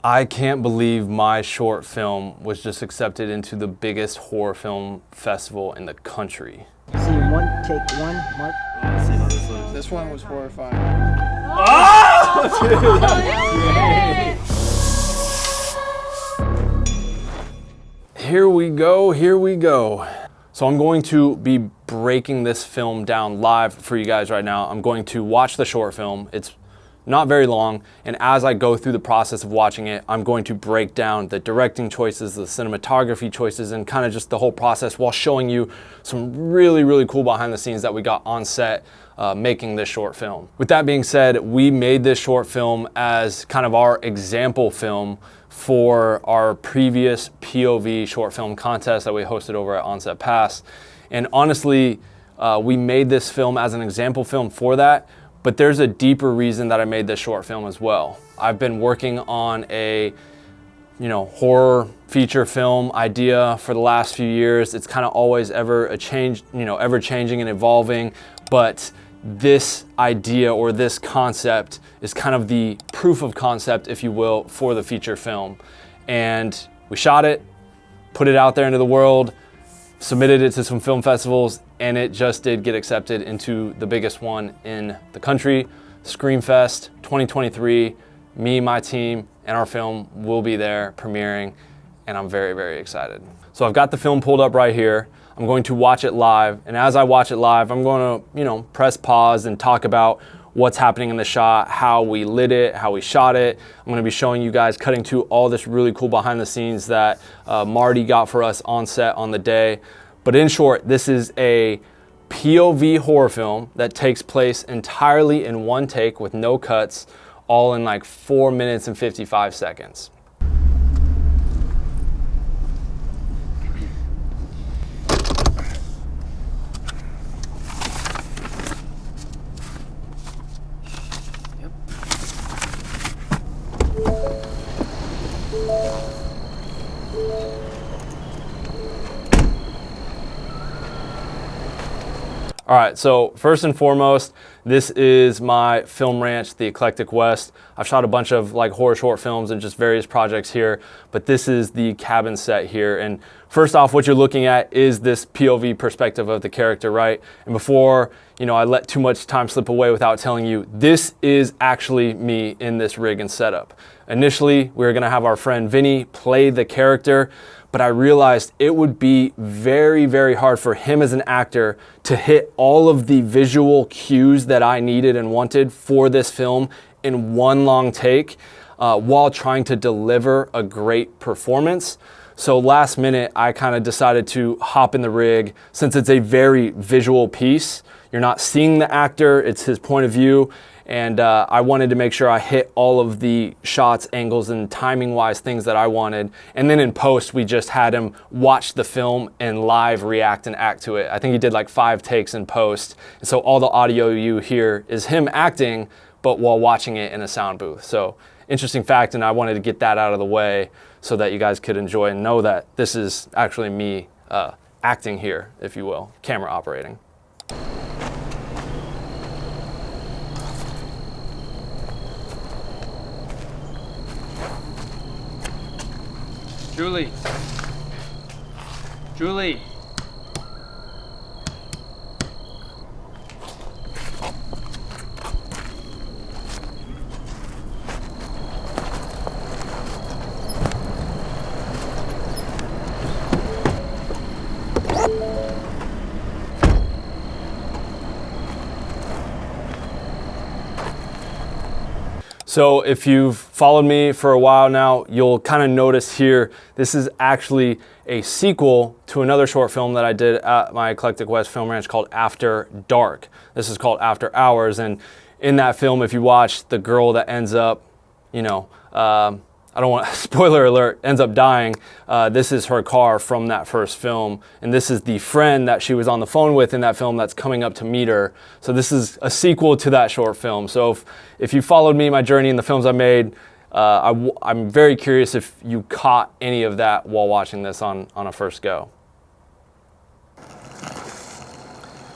I can't believe my short film was just accepted into the biggest horror film festival in the country. Scene one, take one, Mark. Let's see how this looks. This one was horrifying. Oh! Here we go, here we go. So I'm going to be breaking this film down live for you guys right now. I'm going to watch the short film. It's not very long, and as I go through the process of watching it, I'm going to break down the directing choices, the cinematography choices, and kind of just the whole process while showing you some really, really cool behind the scenes that we got on set making this short film. With that being said, we made this short film as kind of our example film for our previous POV short film contest that we hosted over at Onset Pass. And honestly, we made this film as an example film for that. But there's a deeper reason that I made this short film as well. I've been working on a, horror feature film idea for the last few years. It's kind of always ever changing and evolving. But this idea or this concept is kind of the proof of concept, if you will, for the feature film. And we shot it, put it out there into the world, submitted it to some film festivals, and it just did get accepted into the biggest one in the country, Screamfest 2023. Me, my team, and our film will be there premiering, and I'm very, very excited. So I've got the film pulled up right here. I'm going to watch it live, and as I watch it live, I'm going to, press pause and talk about what's happening in the shot, how we lit it, how we shot it. I'm gonna be showing you guys cutting to all this really cool behind the scenes that Marty got for us on set on the day. But in short, this is a POV horror film that takes place entirely in one take with no cuts, all in like 4 minutes and 55 seconds. All right, so first and foremost, this is my film ranch, the Eclectic West. I've shot a bunch of horror short films and just various projects here, but this is the cabin set here. And first off, what you're looking at is this POV perspective of the character, right? And before, I let too much time slip away without telling you, this is actually me in this rig and setup. Initially, we were gonna have our friend Vinny play the character, but I realized it would be very, very hard for him as an actor to hit all of the visual cues that I needed and wanted for this film in one long take while trying to deliver a great performance. So last minute, I kind of decided to hop in the rig. Since it's a very visual piece, you're not seeing the actor, it's his point of view. And I wanted to make sure I hit all of the shots, angles, and timing-wise things that I wanted. And then in post, we just had him watch the film and live react and act to it. I think he did 5 takes in post. And so all the audio you hear is him acting, but while watching it in a sound booth. So interesting fact, and I wanted to get that out of the way so that you guys could enjoy and know that this is actually me acting here, if you will, camera operating. Julie. So if you've followed me for a while now, you'll kind of notice here, this is actually a sequel to another short film that I did at my Eclectic West Film Ranch called After Dark. This is called After Hours. And in that film, if you watch, the girl that ends up, I don't want, spoiler alert, ends up dying. This is her car from that first film. And this is the friend that she was on the phone with in that film that's coming up to meet her. So this is a sequel to that short film. So if you followed me, my journey in the films I made, I'm very curious if you caught any of that while watching this on a first go.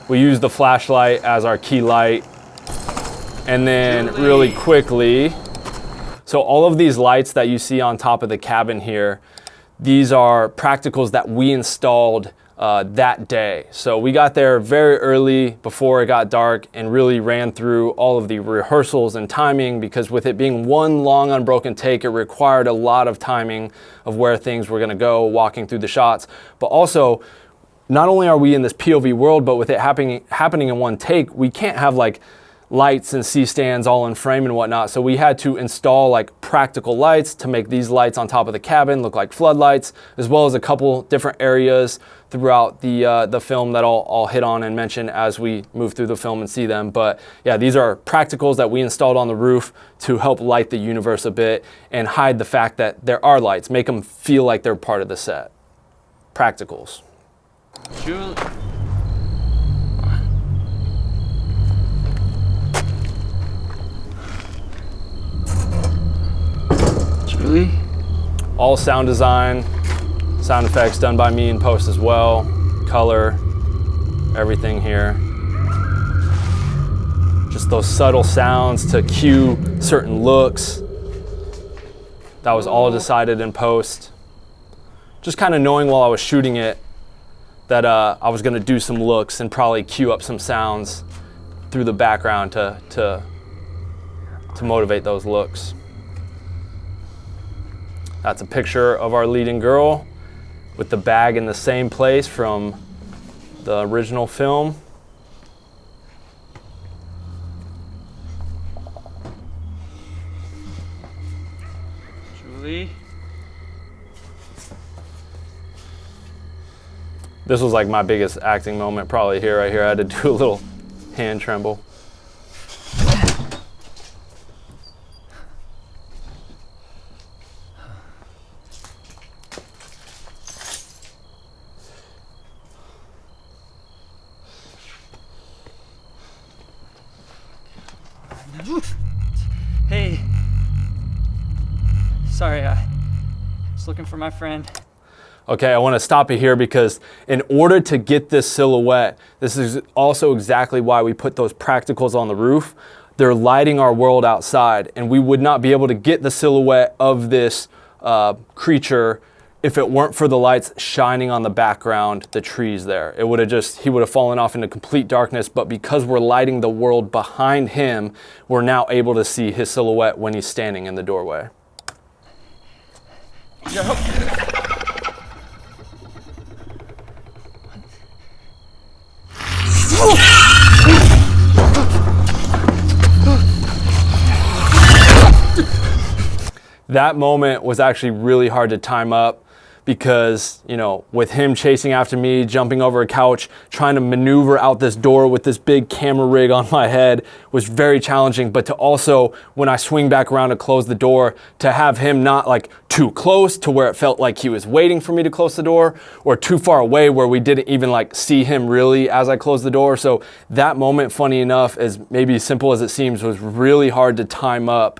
We use the flashlight as our key light. And then really quickly, So all of these lights that you see on top of the cabin here, these are practicals that we installed that day. So we got there very early before it got dark and really ran through all of the rehearsals and timing, because with it being one long unbroken take, it required a lot of timing of where things were gonna go, walking through the shots. But also, not only are we in this POV world, but with it happening in one take, we can't have like lights and C-stands all in frame and whatnot. So we had to install like practical lights to make these lights on top of the cabin look like floodlights, as well as a couple different areas throughout the film that I'll hit on and mention as we move through the film and see them. But yeah, these are practicals that we installed on the roof to help light the universe a bit and hide the fact that there are lights, make them feel like they're part of the set. Practicals. Julie. Julie? All sound design, sound effects done by me in post as well, color, everything here. Just those subtle sounds to cue certain looks. That was all decided in post. Just kind of knowing while I was shooting it that I was gonna do some looks and probably cue up some sounds through the background to motivate those looks. That's a picture of our leading girl with the bag in the same place from the original film. Julie? This was like my biggest acting moment probably here, right here. I had to do a little hand tremble. Hey. Sorry, I was looking for my friend. Okay, I want to stop it here because in order to get this silhouette, this is also exactly why we put those practicals on the roof. They're lighting our world outside, and we would not be able to get the silhouette of this creature if it weren't for the lights shining on the background, the trees there. It would have he would have fallen off into complete darkness, but because we're lighting the world behind him, we're now able to see his silhouette when he's standing in the doorway. That moment was actually really hard to time up because, you know, with him chasing after me, jumping over a couch, trying to maneuver out this door with this big camera rig on my head was very challenging. But to also, when I swing back around to close the door, to have him not like too close to where it felt like he was waiting for me to close the door, or too far away where we didn't even like see him really as I closed the door. So that moment, funny enough, as maybe simple as it seems, was really hard to time up.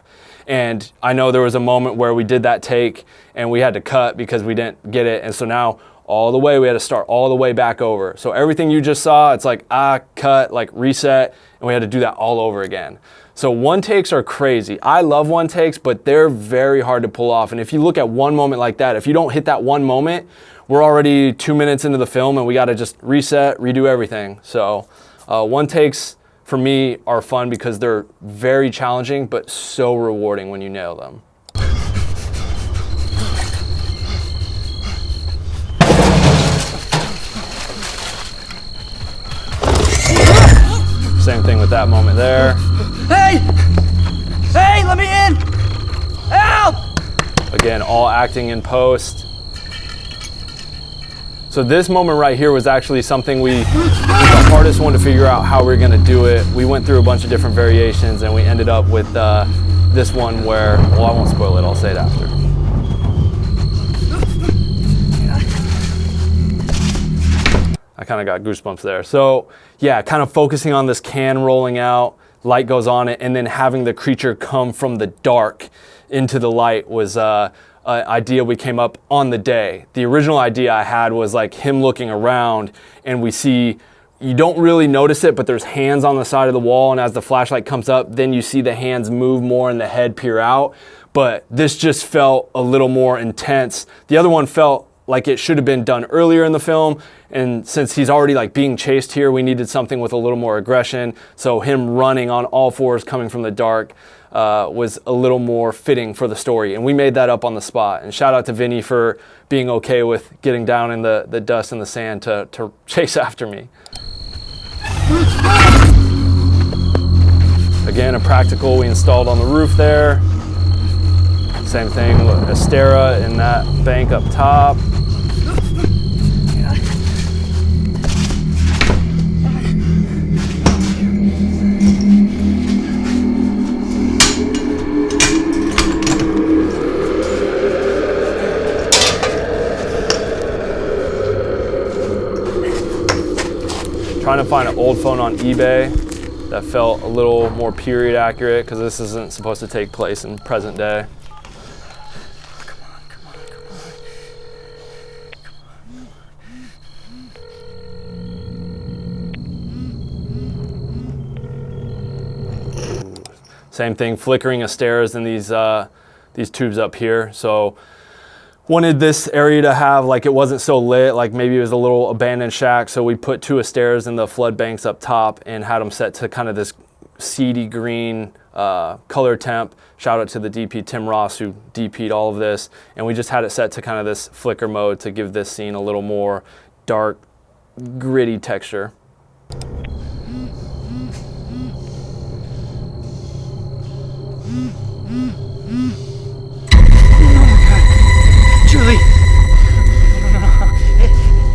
And I know there was a moment where we did that take and we had to cut because we didn't get it. And so now all the way, we had to start all the way back over. So everything you just saw, it's like, cut, like reset, and we had to do that all over again. So one takes are crazy. I love one takes, but they're very hard to pull off. And if you look at one moment like that, if you don't hit that one moment, we're already 2 minutes into the film and we got to just reset, redo everything. So one takes, for me, are fun because they're very challenging, but so rewarding when you nail them. Same thing with that moment there. Hey! Hey, let me in! Help! Again, all acting in post. So this moment right here was actually something was the hardest one to figure out how we were gonna do it. We went through a bunch of different variations and we ended up with this one where, well, I won't spoil it, I'll say it after. I kind of got goosebumps there. So yeah, kind of focusing on this can rolling out, light goes on it, and then having the creature come from the dark into the light was an idea we came up on the day. The original idea I had was like him looking around and we see, you don't really notice it, but there's hands on the side of the wall, and as the flashlight comes up, then you see the hands move more and the head peer out. but this just felt a little more intense. The other one felt like it should have been done earlier in the film, and since he's already like being chased here, we needed something with a little more aggression. So him running on all fours coming from the dark was a little more fitting for the story, and we made that up on the spot. And shout out to Vinny for being okay with getting down in the dust and the sand to chase after me. Again, a practical we installed on the roof there. Same thing with Astera in that bank up top. Trying to find an old phone on eBay that felt a little more period accurate, because this isn't supposed to take place in present day. Same thing, flickering Asteras in these tubes up here. So wanted this area to have, like, it wasn't so lit, like maybe it was a little abandoned shack. So we put 2 Asteras in the flood banks up top and had them set to kind of this seedy green color temp. Shout out to the DP Tim Ross who DP'd all of this. And we just had it set to kind of this flicker mode to give this scene a little more dark, gritty texture. Julie! No.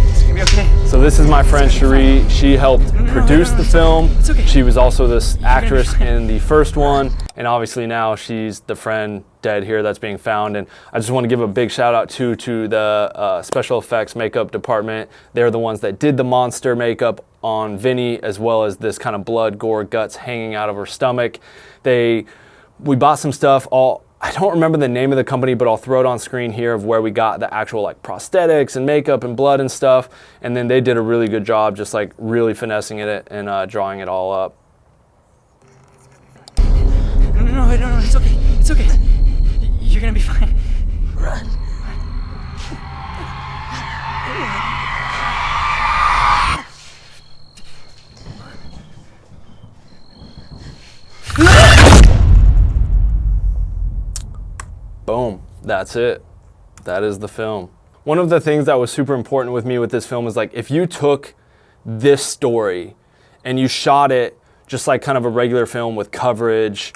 It's gonna be okay. So this is my friend Cherie. She helped produce the film. It's okay. She was also this actress in the first one, and obviously now she's the friend dead here that's being found. And I just want to give a big shout out to the special effects makeup department. They're the ones that did the monster makeup on Vinny, as well as this kind of blood, gore, guts hanging out of her stomach. We bought some stuff. I don't remember the name of the company, but I'll throw it on screen here of where we got the actual like prosthetics and makeup and blood and stuff. And then they did a really good job just like really finessing it and drawing it all up. No, it's okay. It's okay. You're gonna be fine. Run. Boom, that's it. That is the film. One of the things that was super important with me with this film is like, if you took this story and you shot it just like kind of a regular film with coverage,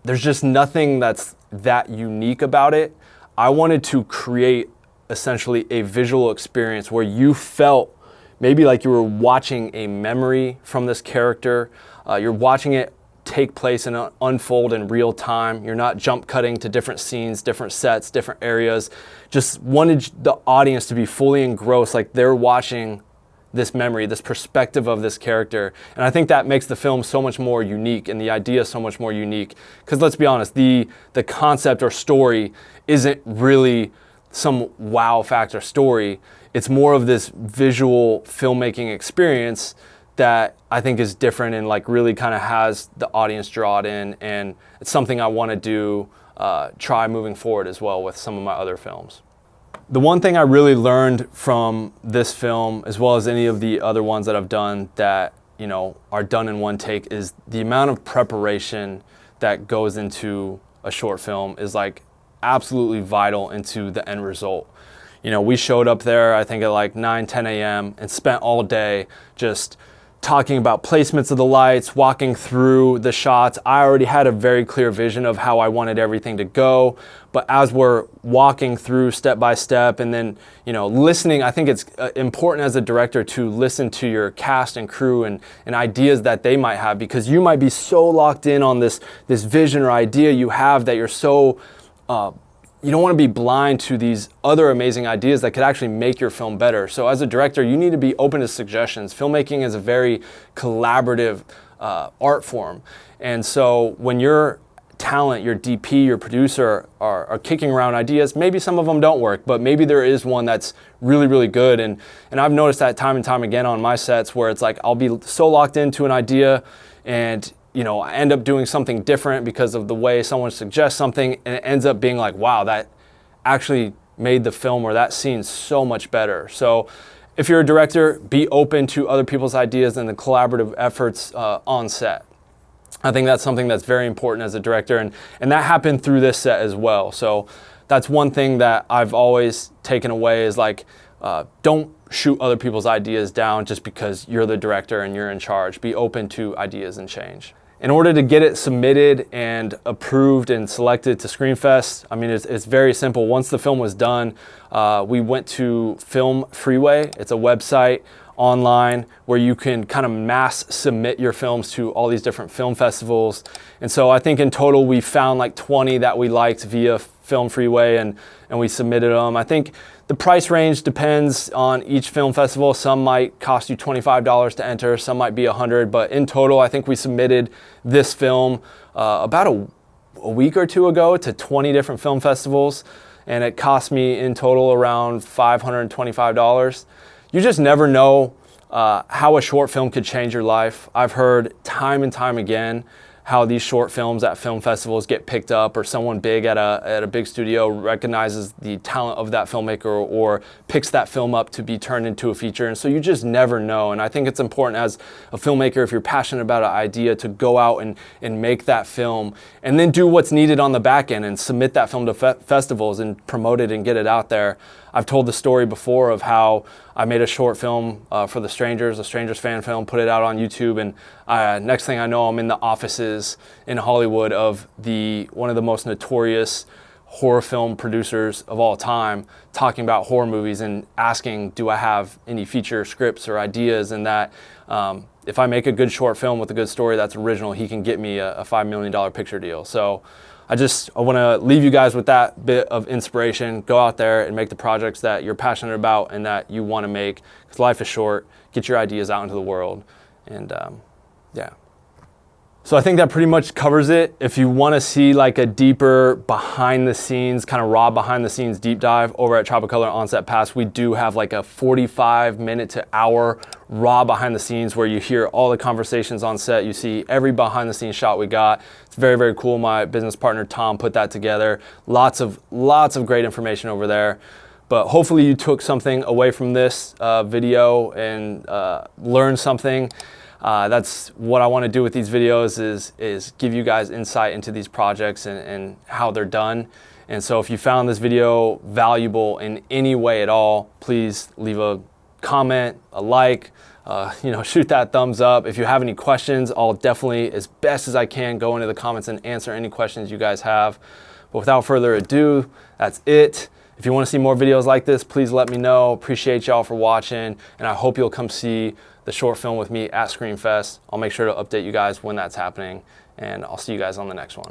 there's just nothing that's that unique about it. I wanted to create essentially a visual experience where you felt maybe like you were watching a memory from this character. You're watching it take place and unfold in real time. You're not jump cutting to different scenes, different sets, different areas. Just wanted the audience to be fully engrossed, like they're watching this memory, this perspective of this character. And I think that makes the film so much more unique and the idea so much more unique. Because let's be honest, the concept or story isn't really some wow factor story. It's more of this visual filmmaking experience that I think is different and like really kind of has the audience draw it in, and it's something I want to do, try moving forward as well with some of my other films. The one thing I really learned from this film, as well as any of the other ones that I've done that, you know, are done in one take, is the amount of preparation that goes into a short film is like absolutely vital into the end result. You know, we showed up there, I think at like 9, 10 a.m. and spent all day just talking about placements of the lights, walking through the shots. I already had a very clear vision of how I wanted everything to go, but as we're walking through step by step and then, you know, listening, I think it's important as a director to listen to your cast and crew and ideas that they might have, because you might be so locked in on this vision or idea you have that you're so, you don't want to be blind to these other amazing ideas that could actually make your film better. So as a director, you need to be open to suggestions. Filmmaking is a very collaborative art form. And so when your talent, your DP, your producer are kicking around ideas, maybe some of them don't work, but maybe there is one that's really, really good. And I've noticed that time and time again on my sets where it's like I'll be so locked into an idea and you know, I end up doing something different because of the way someone suggests something, and it ends up being like, wow, that actually made the film or that scene so much better. So if you're a director, be open to other people's ideas and the collaborative efforts on set. I think that's something that's very important as a director, and that happened through this set as well. So that's one thing that I've always taken away is like, don't shoot other people's ideas down just because you're the director and you're in charge. Be open to ideas and change. In order to get it submitted and approved and selected to ScreenFest, I mean, it's very simple. Once the film was done, we went to Film Freeway. It's a website online where you can kind of mass submit your films to all these different film festivals. And so I think in total we found like 20 that we liked via Film Freeway, and we submitted them. I think the price range depends on each film festival. Some might cost you $25 to enter, some might be $100, but in total I think we submitted this film about a week or two ago to 20 different film festivals, and it cost me in total around $525. You just never know how a short film could change your life. I've heard time and time again how these short films at film festivals get picked up, or someone big at a big studio recognizes the talent of that filmmaker or picks that film up to be turned into a feature. And so you just never know. And I think it's important as a filmmaker, if you're passionate about an idea, to go out and make that film and then do what's needed on the back end and submit that film to festivals and promote it and get it out there. I've told the story before of how I made a short film for The Strangers, a Strangers fan film, put it out on YouTube, and next thing I know, I'm in the offices in Hollywood of one of the most notorious horror film producers of all time, talking about horror movies and asking, do I have any feature scripts or ideas, and that if I make a good short film with a good story that's original, he can get me a $5 million picture deal. So I want to leave you guys with that bit of inspiration. Go out there and make the projects that you're passionate about and that you want to make, because life is short. Get your ideas out into the world. And yeah. So I think that pretty much covers it. If you want to see like a deeper behind the scenes, kind of raw behind the scenes deep dive over at Tropicolor On-Set Pass, we do have like a 45-minute to hour raw behind the scenes where you hear all the conversations on set. You see every behind the scenes shot we got. It's very, very cool. My business partner Tom put that together. Lots of great information over there. But hopefully you took something away from this video and learned something. That's what I want to do with these videos is give you guys insight into these projects and how they're done. And so if you found this video valuable in any way at all, please leave a comment, a like, shoot that thumbs up. If you have any questions, I'll definitely, as best as I can, go into the comments and answer any questions you guys have. But without further ado, that's it. If you want to see more videos like this, please let me know. Appreciate y'all for watching, and I hope you'll come see the short film with me at ScreenFest. I'll make sure to update you guys when that's happening, and I'll see you guys on the next one.